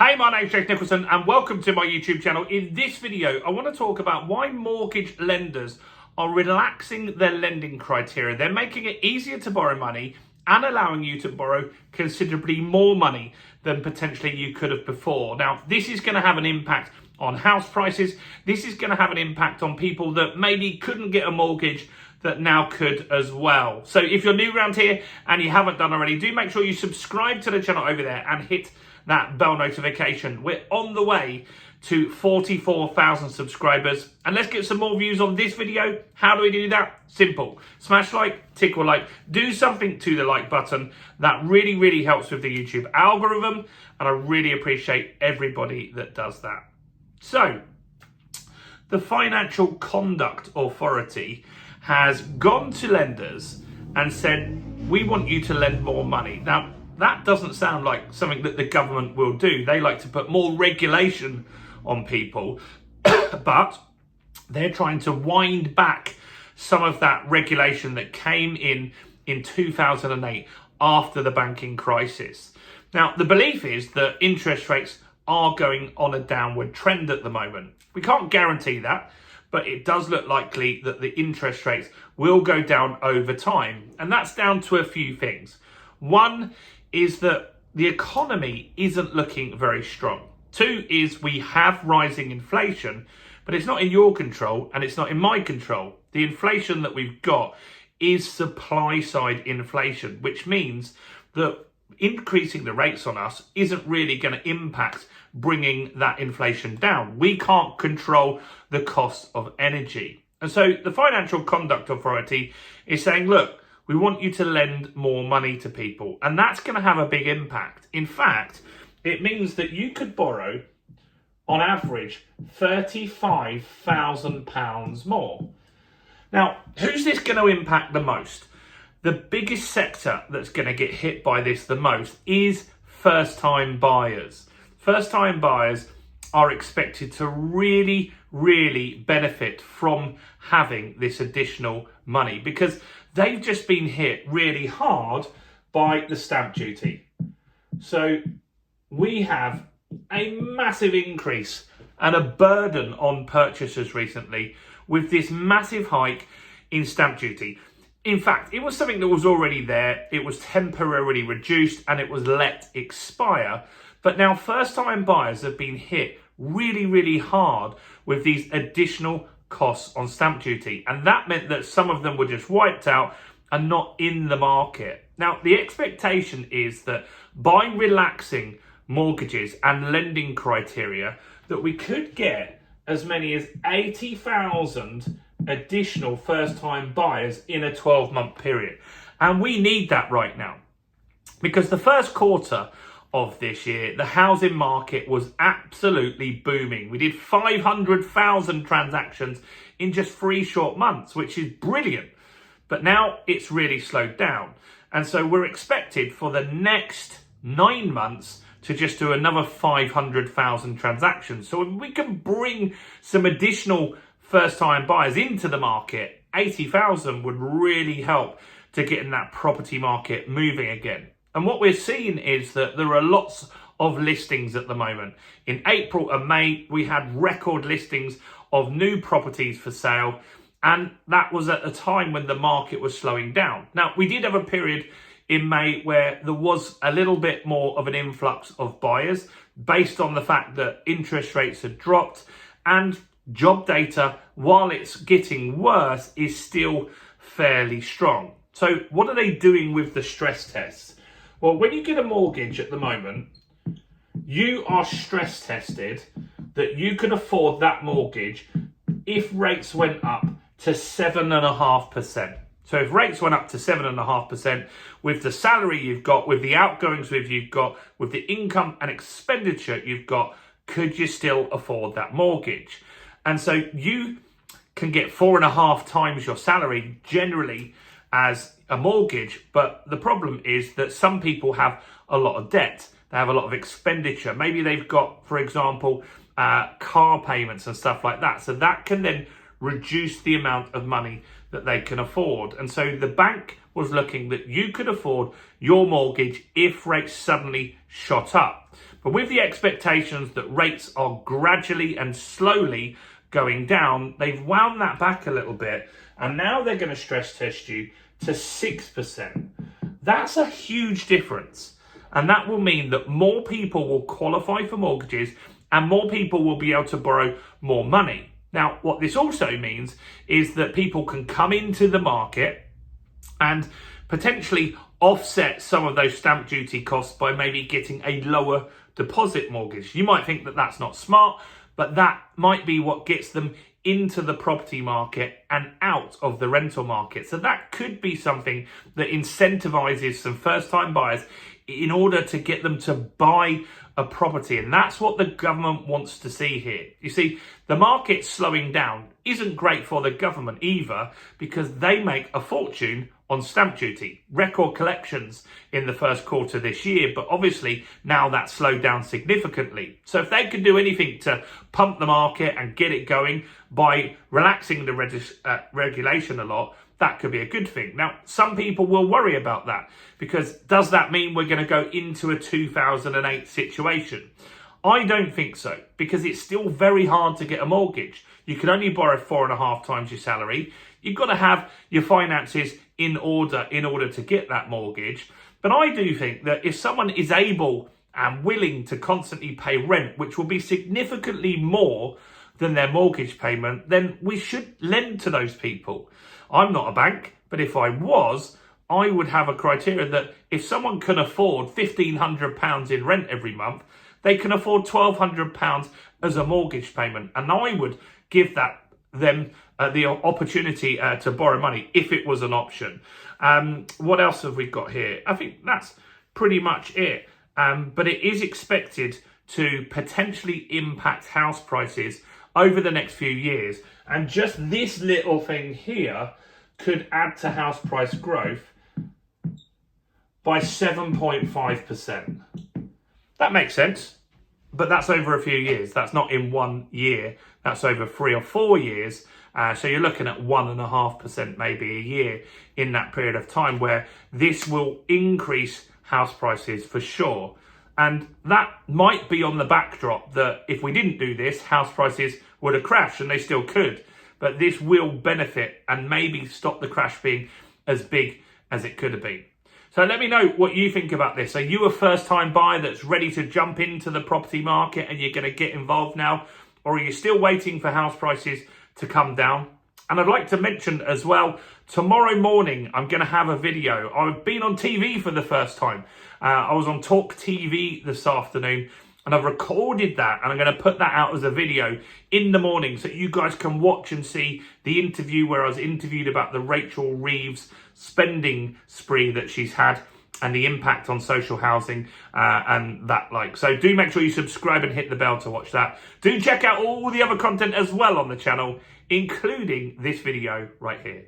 Hey, my name's Jake Nicholson and welcome to my YouTube channel. In this video, I want to talk about why mortgage lenders are relaxing their lending criteria. They're making it easier to borrow money and allowing you to borrow considerably more money than potentially you could have before. Now, this is going to have an impact on house prices. This is going to have an impact on people that maybe couldn't get a mortgage that now could as well. So if you're new around here and you haven't done already, do make sure you subscribe to the channel over there and hit that bell notification. We're on the way to 44,000 subscribers, and let's get some more views on this video. How do we do that? Simple. Smash like, tickle like, do something to the like button. That really helps with the YouTube algorithm, and I really appreciate everybody that does that. So, the Financial Conduct Authority has gone to lenders and said, we want you to lend more money. Now, that doesn't sound like something that the government will do. They like to put more regulation on people, but they're trying to wind back some of that regulation that came in 2008 after the banking crisis. Now, the belief is that interest rates are going on a downward trend at the moment. We can't guarantee that, but it does look likely that the interest rates will go down over time. And that's down to a few things. One is that the economy isn't looking very strong. Two is we have rising inflation, but it's not in your control and it's not in my control. The inflation that we've got is supply side inflation, which means that increasing the rates on us isn't really going to impact bringing that inflation down. We can't control the cost of energy. And so the Financial Conduct Authority is saying, look, we want you to lend more money to people, and that's going to have a big impact. In fact, it means that you could borrow, on average, £35,000 more. Now, who's this going to impact the most? The biggest sector that's going to get hit by this the most is first-time buyers. First-time buyers are expected to really benefit from having this additional money because they've just been hit really hard by the stamp duty. So we have a massive increase and a burden on purchasers recently with this massive hike in stamp duty. In fact, it was something that was already there. It was temporarily reduced and it was let expire. But now first-time buyers have been hit really hard with these additional costs on stamp duty. And that meant that some of them were just wiped out and not in the market. Now, the expectation is that by relaxing mortgages and lending criteria, that we could get as many as 80,000 additional first-time buyers in a 12-month period. And we need that right now because the first quarter of this year, the housing market was absolutely booming. We did 500,000 transactions in just 3 short months, which is brilliant. But now it's really slowed down. And so we're expected for the next 9 months to just do another 500,000 transactions. So if we can bring some additional first-time buyers into the market, 80,000 would really help to getting that property market moving again. And what we're seeing is that there are lots of listings at the moment. In April and May, we had record listings of new properties for sale. And that was at a time when the market was slowing down. Now, we did have a period in May where there was a little bit more of an influx of buyers based on the fact that interest rates had dropped and job data, while it's getting worse, is still fairly strong. So what are they doing with the stress tests? Well, when you get a mortgage at the moment, you are stress tested that you can afford that mortgage if rates went up to 7.5%. So if rates went up to 7.5%, with the salary you've got, with the outgoings you've got, with the income and expenditure you've got, could you still afford that mortgage? And so you can get 4.5 times your salary generally as a mortgage, but the problem is that some people have a lot of debt. They have a lot of expenditure. Maybe they've got, for example, car payments and stuff like that. So that can then reduce the amount of money that they can afford. And so the bank was looking that you could afford your mortgage if rates suddenly shot up. But with the expectations that rates are gradually and slowly going down, they've wound that back a little bit. And now they're going to stress test you to 6%. That's a huge difference. And that will mean that more people will qualify for mortgages and more people will be able to borrow more money. Now, what this also means is that people can come into the market and potentially offset some of those stamp duty costs by maybe getting a lower deposit mortgage. You might think that that's not smart, but that might be what gets them into the property market and out of the rental market. So that could be something that incentivizes some first-time buyers in order to get them to buy a property. And that's what the government wants to see here. You see, the market slowing down isn't great for the government either, because they make a fortune on stamp duty. Record collections in the first quarter this year, but obviously now that's slowed down significantly. So if they could do anything to pump the market and get it going by relaxing the regulation a lot, that could be a good thing. Now, some people will worry about that, because does that mean we're going to go into a 2008 situation? I don't think so, because it's still very hard to get a mortgage. You can only borrow 4.5 times your salary. You've got to have your finances in order to get that mortgage. But I do think that if someone is able and willing to constantly pay rent, which will be significantly more than their mortgage payment, then we should lend to those people. I'm not a bank, but if I was, I would have a criteria that if someone can afford £1,500 in rent every month, they can afford £1,200 as a mortgage payment. And I would give them the opportunity to borrow money if it was an option. What else have we got here? I think that's pretty much it. But it is expected to potentially impact house prices over the next few years. And just this little thing here could add to house price growth by 7.5%. That makes sense, but that's over a few years. That's not in 1 year. That's over 3 or 4 years. So you're looking at 1.5% maybe a year in that period of time, where this will increase house prices for sure. And that might be on the backdrop that if we didn't do this, house prices would have crashed, and they still could. But this will benefit and maybe stop the crash being as big as it could have been. So let me know what you think about this. Are you a first-time buyer that's ready to jump into the property market and you're going to get involved now? Or are you still waiting for house prices to come down? And I'd like to mention as well, tomorrow morning, I'm going to have a video. I've been on TV for the first time. I was on Talk TV this afternoon, and I've recorded that, and I'm going to put that out as a video in the morning so you guys can watch and see the interview where I was interviewed about the Rachel Reeves spending spree that she's had and the impact on social housing and that like. So do make sure you subscribe and hit the bell to watch that. Do check out all the other content as well on the channel, including this video right here.